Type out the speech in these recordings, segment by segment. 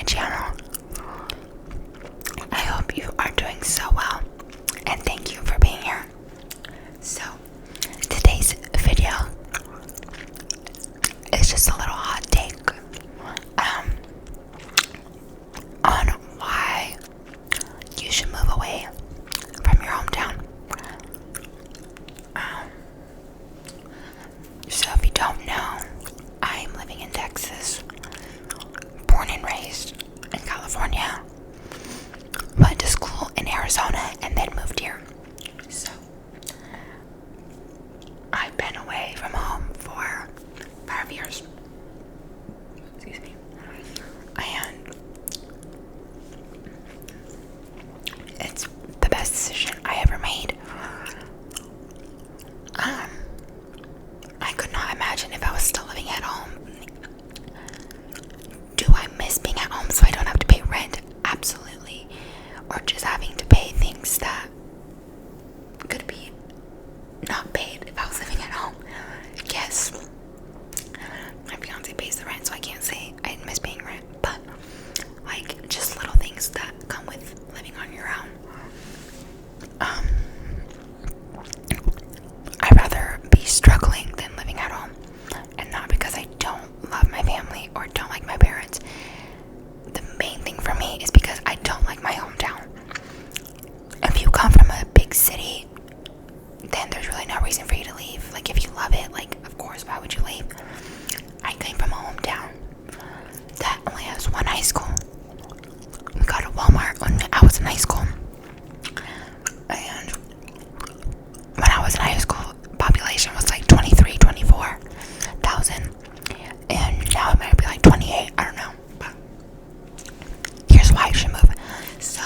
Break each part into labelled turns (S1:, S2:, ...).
S1: channel. I hope you are doing so well, and thank you for being here. So, today's video is just a little hot take on why you should move away from your hometown. So if you don't know, I'm living in Texas, born and raised in California, went to school in Arizona, and then moved here. So I've been away from home for 5 years. Excuse me. And it's the best decision I ever made. I could not imagine if I was still living at home. Do I miss being at home so I don't have to pay rent? Absolutely. Or just having to pay things that could be not paid if I was living at home. Yes. My fiance pays the rent, so I can't say I miss paying rent. But, like, just little things that come with living on your own. I'd rather be struggling than living at home. And not because I don't love my family or don't like my parents. The main thing for me is because I don't like my hometown. If you come from a big city, then there's really no reason for you to leave. Like, if you love it, like, of course, why would you leave? I came from a hometown that only has one high school. We got a Walmart when I was in high school. And when I was in high school, population was like 24,000. And now it might be like 28, I don't know. But here's why you should move. So,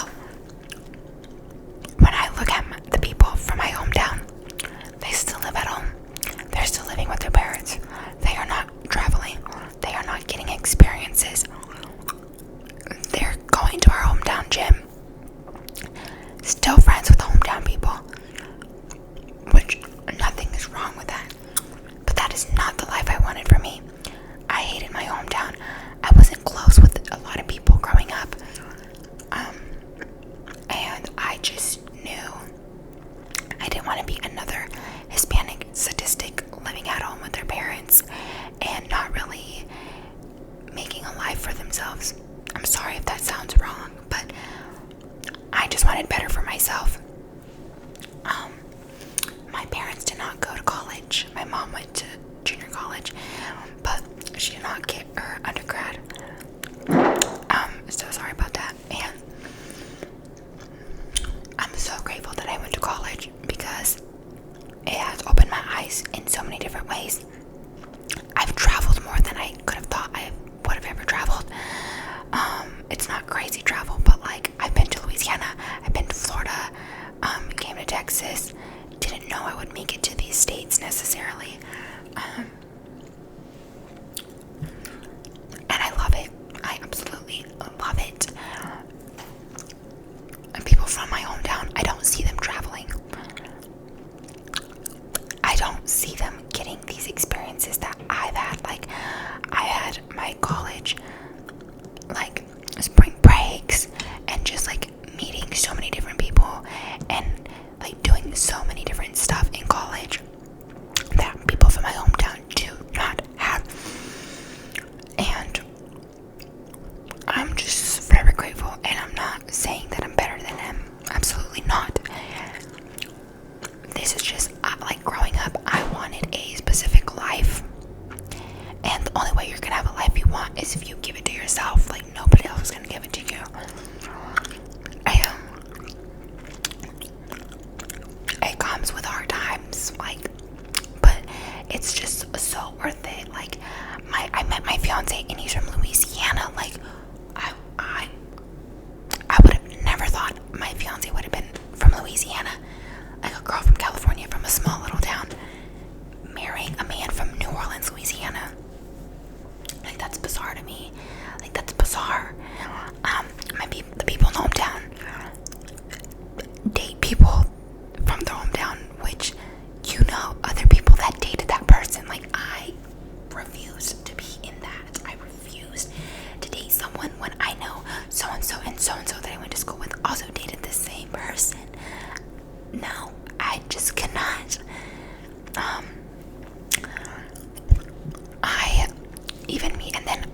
S1: when I look at the people from my hometown, they still live at home. They're still living with their parents. They are not traveling. They are not getting experiences. They're going to our hometown gym. Still friends with the hometown people. Which, nothing is wrong with that. But that is not the life I wanted for me. I hated my hometown. I wasn't close with a lot of people growing up. And I just knew I didn't want to be another Hispanic statistic living at home with their parents and not really making a life for themselves. I'm sorry if that sounds wrong, but I just wanted better for myself. My parents did not go to college. My mom went to junior college, but she did not get her undergrad. So sorry about that. And I'm so grateful that I went to college because it has opened my eyes in so many different ways. I've traveled more than I could have thought I would have ever traveled. It's not crazy travel, but like I've been to Louisiana, I've been to Florida, came to Texas. Didn't know I would make it to these states necessarily. And I love it. I absolutely love it. And people from my hometown, I don't see them traveling. I don't see them getting these experiences that I've had. Like, I had my college, like, spring breaks, and just, like, meeting so many different people, and, like, doing so many different stuff in college that people from my hometown do not have. And I'm just forever grateful, and I'm not saying that I'm better than them. Absolutely not. This is just, like, growing up, I wanted a specific life. And the only way you're gonna have a life you want is if you give it to yourself. Like, nobody else is gonna give it to you. It comes with hard times, like, but it's just so worth it. Like, I met my fiance and he's from Louisiana. Like, I would have never thought my fiance would have been from Louisiana. Like, a girl from California, from a small little town, marrying a man from New Orleans, Louisiana. Like, that's bizarre to me. Like, that's bizarre. The people in the hometown date people from the hometown, which, you know, other people that dated that person. Like, I refuse to be in that. I refuse to date someone when I know even me. And then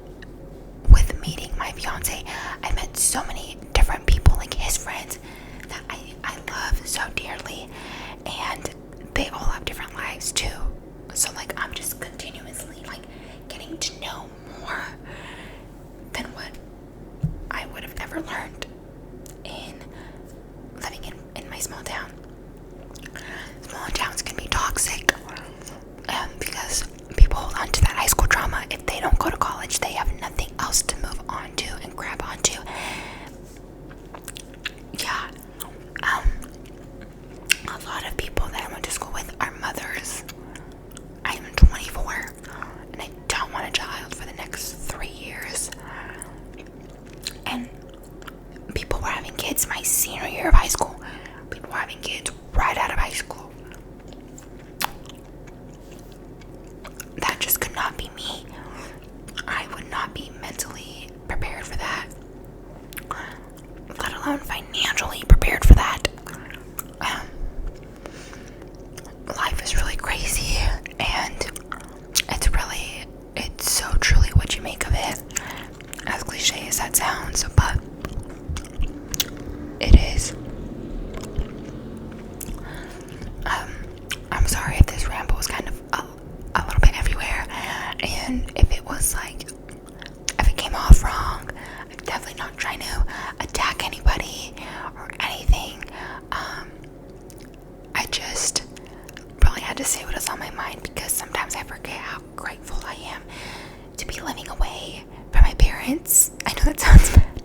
S1: with meeting my fiance, I met so many different people, like his friends, that I love so dearly, and they all have different lives too. So like I'm just continuously like getting to know more than what I would have ever learned in living in my small town. Small towns can be toxic because people hold on to that high school trauma. If they don't go to college, they have nothing else to move on to and grab onto. Yeah, a lot of people that I went to school with are mothers. I am 24 and I don't want a child for the next 3 years. And people were having kids my senior year of high school. People were having kids right out of high school. That just could not be me. I would not be mentally prepared for that, let alone financially prepared for that. Life is really crazy, and it's so truly what you make of it, as cliche as that sounds, but it is. I'm sorry if this ramble was kind of a little bit everywhere, and if it was like, if it came off wrong. I'm definitely not trying to attack anybody or anything. I just probably had to say what was on my mind, because sometimes I forget how grateful I am to be living away from my parents. I know that sounds bad,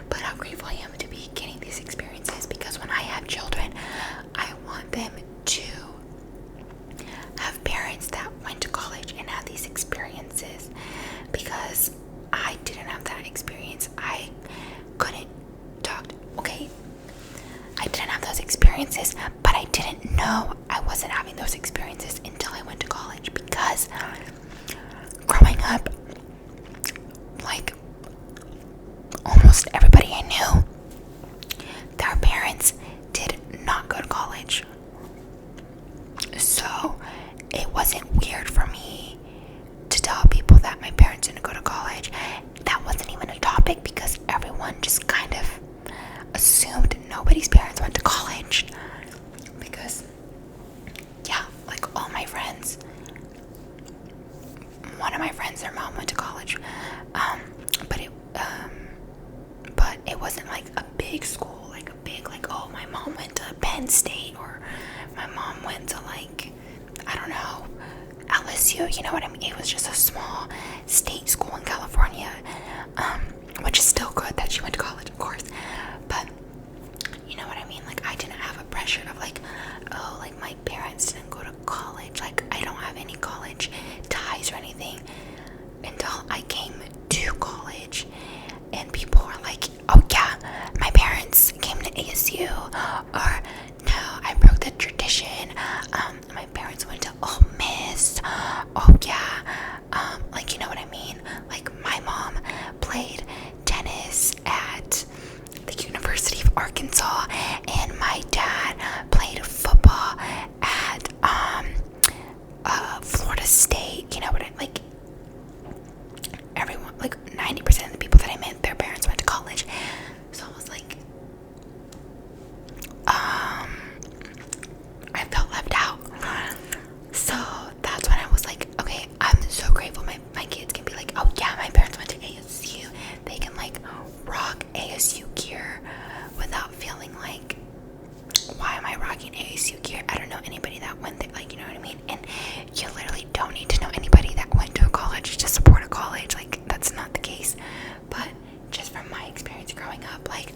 S1: but how grateful I am to be getting these experiences, because when I have children, I want them to have parents that went to college and had these experiences, because I didn't have that experience. I couldn't talk. Okay, I didn't have those experiences, but I didn't know I wasn't having those experiences until I went to college, because growing up, like almost everybody I knew, their parents did not go to college. So it wasn't weird for me to tell people that my parents didn't go to college. That wasn't even a topic, because everyone just kind of assumed nobody's parents went to college. Because, yeah, like all my friends, one of my friends, their mom went to college, but it wasn't like a big school, like a big, like, oh, my mom went to Penn State, or my mom went to, like, I don't know, LSU, you know what I mean? It was just a small state school in California, which is still good that she went to college, of course, but you know what I mean? Like, I didn't have a pressure of like, oh, like my parents didn't go to college, like I don't have any college ties or anything, until I came to college, and people were like, oh yeah, my parents came to ASU, or no, I broke the tradition, my parents went to Ole Miss, oh yeah, like, you know what I mean? Like, my mom played tennis at the University of Arkansas, and my dad played football at Florida State. You know what I like? Everyone, like 90% of the people that I met, their parents went to college. So I was like, I felt left out. So that's when I was like, okay, I'm so grateful my kids can be like, oh yeah, my parents went to ASU. They can like rock ASU gear without feeling like, why am I rocking ASU gear? I don't know anybody that went there, like, you know what I mean? And you literally don't need to know anybody that went to a college to support a college. Like, that's not the case. But just from my experience growing up, like,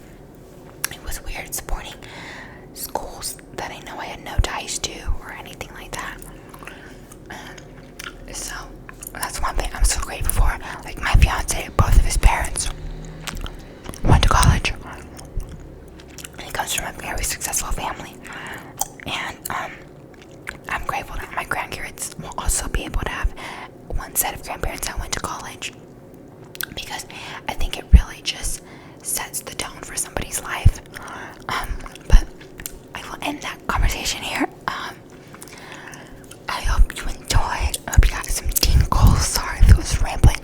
S1: it was weird supporting schools that I know I had no ties to or anything like that. So that's one thing I'm so grateful for. Like, my fiance, both of his parents went to college. He comes from a very successful family, and I'm grateful that my grandkids will also be able to have one set of grandparents that went to college, because I think it really just sets the tone for somebody's life. But I will end that conversation here. I hope you enjoyed. I hope you got some tingles. Sorry if it was rambling.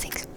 S1: blessings.